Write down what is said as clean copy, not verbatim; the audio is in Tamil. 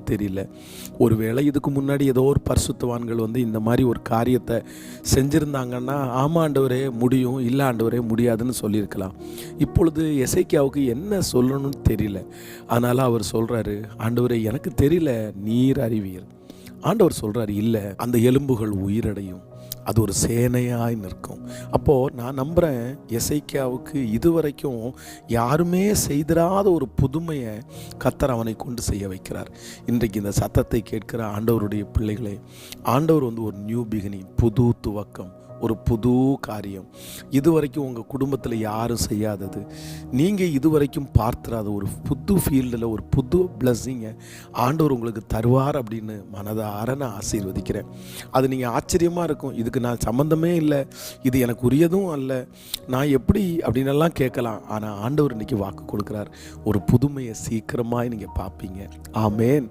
தெரியல. ஒருவேளை இதுக்கு முன்னாடி ஏதோ ஒரு பரிசுத்தவான்கள் இந்த மாதிரி ஒரு காரியத்தை செஞ்சுருந்தாங்கன்னா, ஆமா ஆண்டவரே முடியும், இல்லை ஆண்டவரே முடியாதுன்னு சொல்லியிருக்கலாம். இப்பொழுது எசேக்கியாவுக்கு என்ன சொல்லணும்னு தெரியல. அதனால் அவர் சொல்கிறாரு, ஆண்டவரே எனக்கு தெரியல, நீர் அறிவீர். ஆண்டவர் சொல்கிறார், இல்லை, அந்த எலும்புகள் உயிரடையும், அது ஒரு சேனையாய் நிற்கும். அப்போது நான் நம்புகிறேன், எசேக்கியாவுக்கு இதுவரைக்கும் யாருமே செய்திராத ஒரு புதுமையை கர்த்தர் அவனை கொண்டு செய்ய வைக்கிறார். இன்றைக்கு இந்த சத்தத்தை கேட்கிற ஆண்டவருடைய பிள்ளைகளே, ஆண்டவர் ஒரு நியூ பிகினிங், புது துவக்கம், ஒரு புது காரியம், இதுவரைக்கும் உங்கள் குடும்பத்தில் யாரும் செய்யாதது, நீங்கள் இதுவரைக்கும் பார்த்துறாத ஒரு புது ஃபீல்டில் ஒரு புது பிளஸ்ஸிங்கை ஆண்டவர் உங்களுக்கு தருவார் அப்படின்னு மனதார நான் ஆசீர்வதிக்கிறேன். அது நீங்கள் ஆச்சரியமாக இருக்கும், இதுக்கு நான் சம்மந்தமே இல்லை, இது எனக்கு உரியதும் அல்ல, நான் எப்படி அப்படின்னெல்லாம் கேட்கலாம். ஆனால் ஆண்டவர் இன்றைக்கி வாக்கு கொடுக்குறார், ஒரு புதுமையை சீக்கிரமாக நீங்கள் பார்ப்பீங்க. ஆமேன்.